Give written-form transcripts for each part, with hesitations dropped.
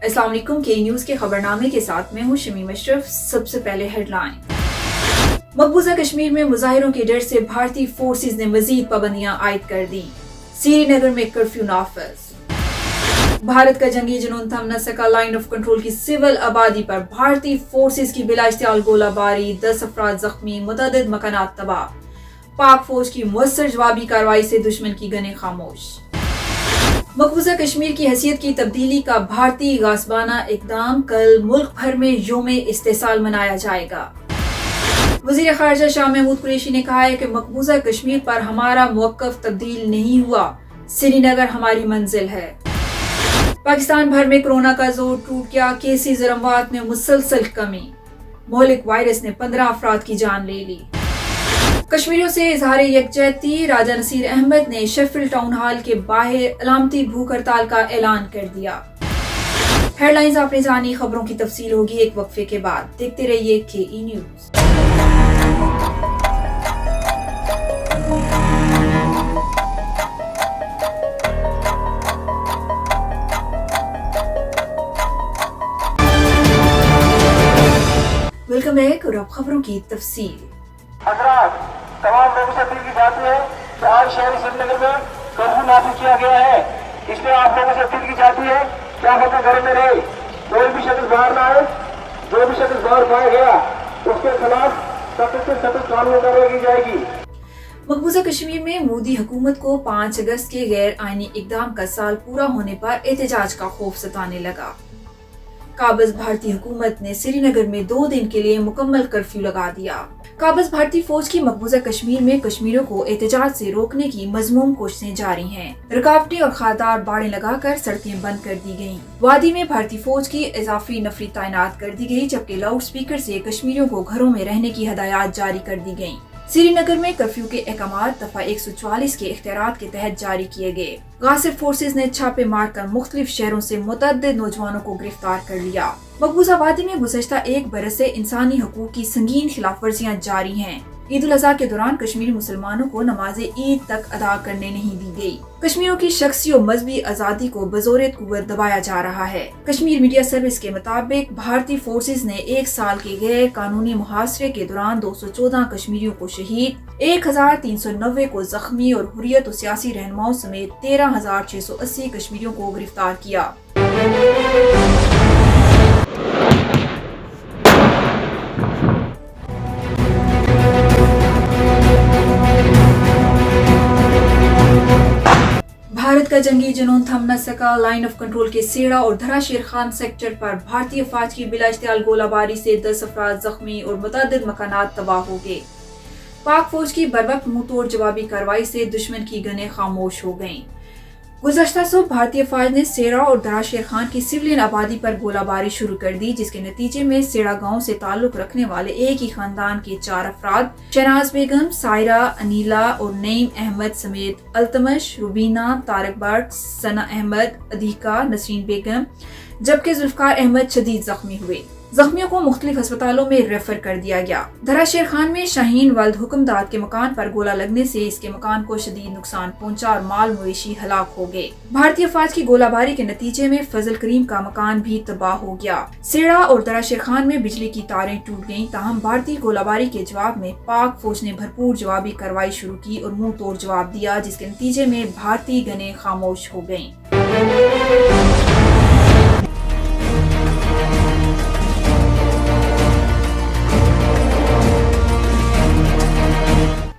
السلام علیکم کے نیوز کے خبرنامے کے ساتھ میں ہوں شمیم اشرف۔ سب سے پہلے ہیڈ لائن۔ مقبوضہ کشمیر میں مظاہروں کے ڈر سے بھارتی فورسز نے مزید پابندیاں عائد کر دی۔ سری نگر میں کرفیو نافذ۔ بھارت کا جنگی جنون تھم نہ سکا، لائن آف کنٹرول کی سول آبادی پر بھارتی فورسز کی بلا اشتعال گولہ باری، 10 افراد زخمی، متعدد مکانات تباہ۔ پاک فوج کی مؤثر جوابی کارروائی سے دشمن کی گنیں خاموش۔ مقبوضہ کشمیر کی حیثیت کی تبدیلی کا بھارتی غاصبانہ اقدام، کل ملک بھر میں یوم استحصال منایا جائے گا۔ وزیر خارجہ شاہ محمود قریشی نے کہا ہے کہ مقبوضہ کشمیر پر ہمارا موقف تبدیل نہیں ہوا، سری نگر ہماری منزل ہے۔ پاکستان بھر میں کورونا کا زور ٹوٹ گیا، کیسز اور اموات میں مسلسل کمی، مہلک وائرس نے 15 افراد کی جان لے لی۔ کشمیریوں سے اظہار یکجہتی، راجہ نصیر احمد نے شیفیلڈ ٹاؤن ہال کے باہر علامتی بھوک ہڑتال کا اعلان کر دیا۔ ہیڈ لائنز آپ نے جانی، خبروں کی تفصیل ہوگی ایک وقفے کے بعد، دیکھتے رہیے KE نیوز۔ ویلکم بیک اور اب خبروں کی تفصیل۔ حضرات، تمام لوگوں سے اپیل کی جاتی ہے کہ آج شہر سری نگر میں کرفیو نافذ کیا گیا ہے، اس لیے آپ لوگوں سے اپیل کی جاتی ہے کہ آپ اپنے گھر میں رہے، کوئی بھی شخص باہر نہ آئے، جو بھی شخص باہر پایا گیا اس کے خلاف سخت سے سخت قانونی کارروائی کی جائے گی۔ مقبوضہ کشمیر میں مودی حکومت کو 5 اگست کے غیر آئینی اقدام کا سال پورا ہونے پر احتجاج کا خوف ستانے لگا۔ قابض بھارتی حکومت نے سری نگر میں 2 دن کے لیے مکمل کرفیو لگا دیا۔ قابض بھارتی فوج کی مقبوضہ کشمیر میں کشمیریوں کو احتجاج سے روکنے کی مذموم کوششیں جاری ہیں۔ رکاوٹیں اور خاردار باڑیں لگا کر سڑکیں بند کر دی گئیں۔ وادی میں بھارتی فوج کی اضافی نفری تعینات کر دی گئی، جبکہ لاؤڈ سپیکر سے کشمیریوں کو گھروں میں رہنے کی ہدایات جاری کر دی گئیں۔ سری نگر میں کرفیو کے احکامات دفعہ 144 کے اختیارات کے تحت جاری کیے گئے۔ غاصب فورسز نے چھاپے مار کر مختلف شہروں سے متعدد نوجوانوں کو گرفتار کر لیا۔ مقبوضہ وادی میں گزشتہ 1 برس سے انسانی حقوق کی سنگین خلاف ورزیاں جاری ہیں۔ عید الاضحیٰ کے دوران کشمیری مسلمانوں کو نماز عید تک ادا کرنے نہیں دی گئی۔ کشمیریوں کی شخصی و مذہبی آزادی کو بزور قوت دبایا جا رہا ہے۔ کشمیر میڈیا سروس کے مطابق بھارتی فورسز نے 1 سال کے غیر قانونی محاصرے کے دوران 214 کشمیریوں کو شہید، 1390 کو زخمی اور حریت و سیاسی رہنماؤں سمیت 13680 کشمیریوں کو گرفتار کیا۔ بھارت کا جنگی جنون تھم نہ سکا، لائن آف کنٹرول کے سیڑا اور دھرا شیر خان سیکٹر پر بھارتی افواج کی بلا اشتعال گولہ باری سے 10 افراد زخمی اور متعدد مکانات تباہ ہو گئے۔ پاک فوج کی بروقت منہ توڑ جوابی کارروائی سے دشمن کی گنیں خاموش ہو گئیں۔ گزشتہ صبح بھارتی افواج نے سیڑا اور دھرا شیر خان کی سویلین آبادی پر گولہ باری شروع کر دی، جس کے نتیجے میں سیڑا گاؤں سے تعلق رکھنے والے ایک ہی خاندان کے 4 افراد شہناز بیگم، سائرہ، انیلا اور نعیم احمد سمیت التمش، روبینہ، طارق بٹ، ثنا احمد، ادھیکا، نسرین بیگم جبکہ ذوالفقار احمد شدید زخمی ہوئے۔ زخمیوں کو مختلف ہسپتالوں میں ریفر کر دیا گیا۔ دھرا شیر خان میں شاہین ولد حکمداد کے مکان پر گولہ لگنے سے اس کے مکان کو شدید نقصان پہنچا اور مال مویشی ہلاک ہو گئے۔ بھارتی افواج کی گولہ باری کے نتیجے میں فضل کریم کا مکان بھی تباہ ہو گیا۔ سیڑا اور دھرا شیر خان میں بجلی کی تاریں ٹوٹ گئیں، تاہم بھارتی گولہ باری کے جواب میں پاک فوج نے بھرپور جوابی کارروائی شروع کی اور منہ توڑ جواب دیا، جس کے نتیجے میں بھارتی گنیں خاموش ہو گئیں۔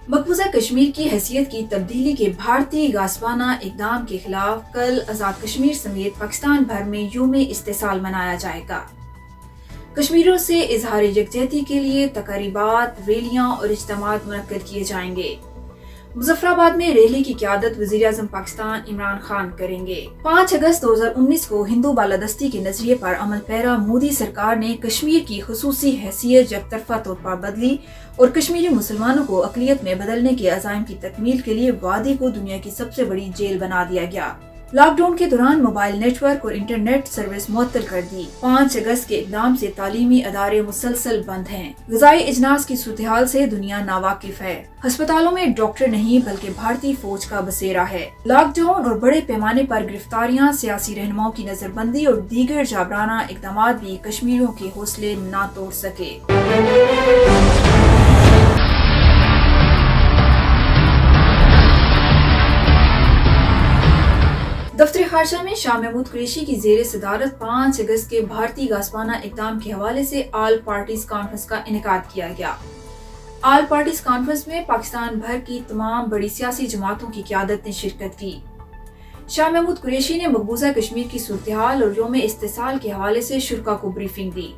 مقبوضہ کشمیر کی حیثیت کی تبدیلی کے بھارتی غاصبانہ اقدام کے خلاف کل آزاد کشمیر سمیت پاکستان بھر میں یوم استحصال منایا جائے گا۔ کشمیریوں سے اظہار یکجہتی کے لیے تقریبات، ریلیاں اور اجتماعات منعقد کیے جائیں گے۔ مظفر آباد میں ریلی کی قیادت وزیر اعظم پاکستان عمران خان کریں گے۔ 5 اگست 2019 کو ہندو بالادستی کے نظریے پر عمل پیرا مودی سرکار نے کشمیر کی خصوصی حیثیت یک طرفہ طور پر بدلی اور کشمیری مسلمانوں کو اقلیت میں بدلنے کے عزائم کی تکمیل کے لیے وادی کو دنیا کی سب سے بڑی جیل بنا دیا گیا۔ لاک ڈاؤن کے دوران موبائل نیٹ ورک اور انٹرنیٹ سروس معطل کر دی۔ 5 اگست کے اقدام سے تعلیمی ادارے مسلسل بند ہیں۔ غذائی اجناس کی صورتحال سے دنیا ناواقف ہے۔ ہسپتالوں میں ڈاکٹر نہیں بلکہ بھارتی فوج کا بسیرا ہے۔ لاک ڈاؤن اور بڑے پیمانے پر گرفتاریاں، سیاسی رہنماؤں کی نظر بندی اور دیگر جابرانہ اقدامات بھی کشمیریوں کے حوصلے نہ توڑ سکے۔ دفتر خارجہ میں شاہ محمود قریشی کی زیر صدارت 5 اگست کے بھارتی غاصبانہ اقدام کے حوالے سے آل پارٹیز کانفرنس کا انعقاد کیا گیا۔ آل پارٹیز کانفرنس میں پاکستان بھر کی تمام بڑی سیاسی جماعتوں کی قیادت نے شرکت کی۔ شاہ محمود قریشی نے مقبوضہ کشمیر کی صورتحال اور یوم استحصال کے حوالے سے شرکاء کو بریفنگ دی۔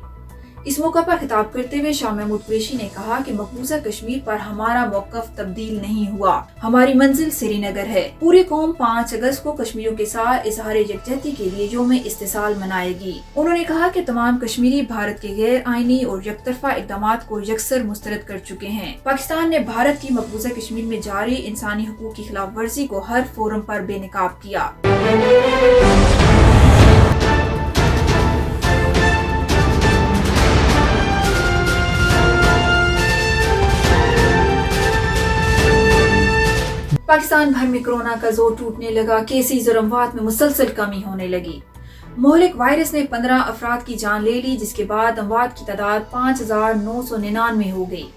اس موقع پر خطاب کرتے ہوئے شاہ محمود قریشی نے کہا کہ مقبوضہ کشمیر پر ہمارا موقف تبدیل نہیں ہوا، ہماری منزل سری نگر ہے۔ پوری قوم 5 اگست کو کشمیریوں کے ساتھ اظہار یکجہتی کے لیے یوم استحصال منائے گی۔ انہوں نے کہا کہ تمام کشمیری بھارت کے غیر آئینی اور یک طرفہ اقدامات کو یکسر مسترد کر چکے ہیں۔ پاکستان نے بھارت کی مقبوضہ کشمیر میں جاری انسانی حقوق کی خلاف ورزی کو ہر فورم پر بے نقاب کیا۔ پاکستان بھر میں کورونا کا زور ٹوٹنے لگا، کیسز اور اموات میں مسلسل کمی ہونے لگی۔ مہلک وائرس نے 15 افراد کی جان لے لی، جس کے بعد اموات کی تعداد 5999 ہو گئی۔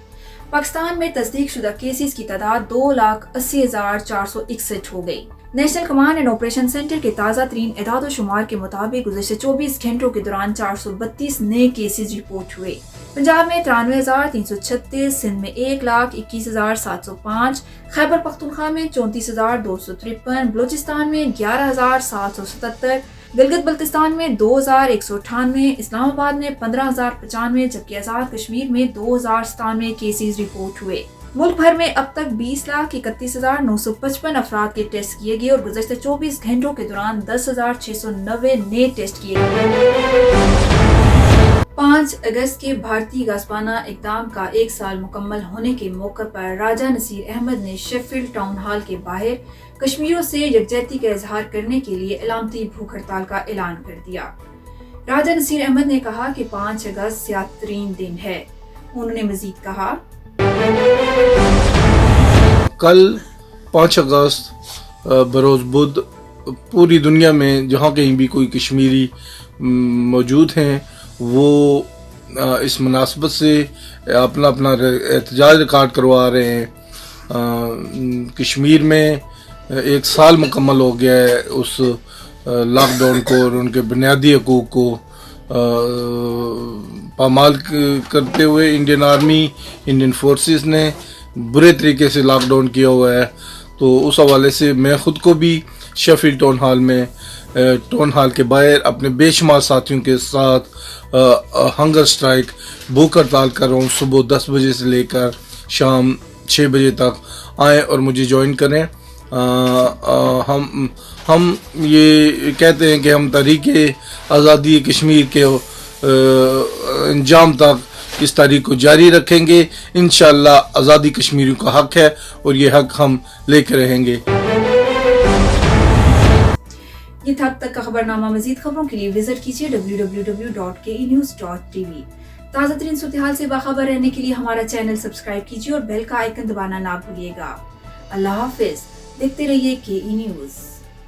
پاکستان میں تصدیق شدہ کیسز کی تعداد 2,80,461 ہو گئی۔ National command and operation centre کے تازہ ترین اعداد و شمار کے مطابق گزشتہ 24 گھنٹوں کے دوران 432 نئے کیسز رپورٹ ہوئے۔ پنجاب میں 93,336، سندھ میں 1,21,705، خیبر پختونخوا میں 34,253، بلوچستان میں 11,777، گلگت بلتستان میں 2,198، اسلام آباد میں 15,095 جبکہ آزاد کشمیر میں 2,097 کیسز رپورٹ ہوئے۔ ملک بھر میں اب تک 20,31,955 افراد کے ٹیسٹ کیے گئے اور گزشتہ 24 گھنٹوں کے دوران 10,690 نئے ٹیسٹ کیے گئے۔ 5 اگست کے بھارتی غاصبانہ اقدام کا 1 سال مکمل ہونے کے موقع پر راجہ نصیر احمد نے شیفیلڈ ٹاؤن ہال کے باہر کشمیریوں سے یکجہتی کا اظہار کرنے کے لیے علامتی بھوک ہڑتال کا اعلان کر دیا۔ راجہ نصیر احمد نے کہا کہ 5 اگست سیاہ ترین دن ہے۔ انہوں نے مزید کہا، کل 5 اگست بروز بدھ پوری دنیا میں جہاں کہیں بھی کوئی کشمیری موجود ہیں وہ اس مناسبت سے اپنا احتجاج ریکارڈ کروا رہے ہیں۔ کشمیر میں 1 سال مکمل ہو گیا ہے اس لاک ڈاؤن کو اور ان کے بنیادی حقوق کو پامال کرتے ہوئے انڈین آرمی، انڈین فورسز نے برے طریقے سے لاک ڈاؤن کیا ہوا ہے۔ تو اس حوالے سے میں خود کو بھی شیفیلڈ ٹاؤن ہال میں ٹاؤن ہال کے باہر اپنے بے شمار ساتھیوں کے ساتھ ہنگر سٹرائک بھوک ہڑتال کر رہا ہوں۔ صبح 10 بجے سے لے کر شام 6 بجے تک آئیں اور مجھے جوائن کریں۔ ہم یہ کہتے ہیں کہ ہم تحریک آزادی کشمیر کے انجام تک اس تاریخ کو جاری رکھیں گے۔ انشاءاللہ آزادی کشمیریوں کا حق ہے اور یہ حق ہم لے کے رہیں گے۔ یہ تھا اب تک کا خبرنامہ۔ مزید خبروں کے لیے وزٹ کیجیے www.kenews.tv۔ تازہ ترین صورتحال سے باخبر رہنے کے لیے ہمارا چینل سبسکرائب کیجیے اور بیل کا آئیکن دبانا نہ بھولیے گا۔ اللہ حافظ۔ دیکھتے رہیے KE نیوز۔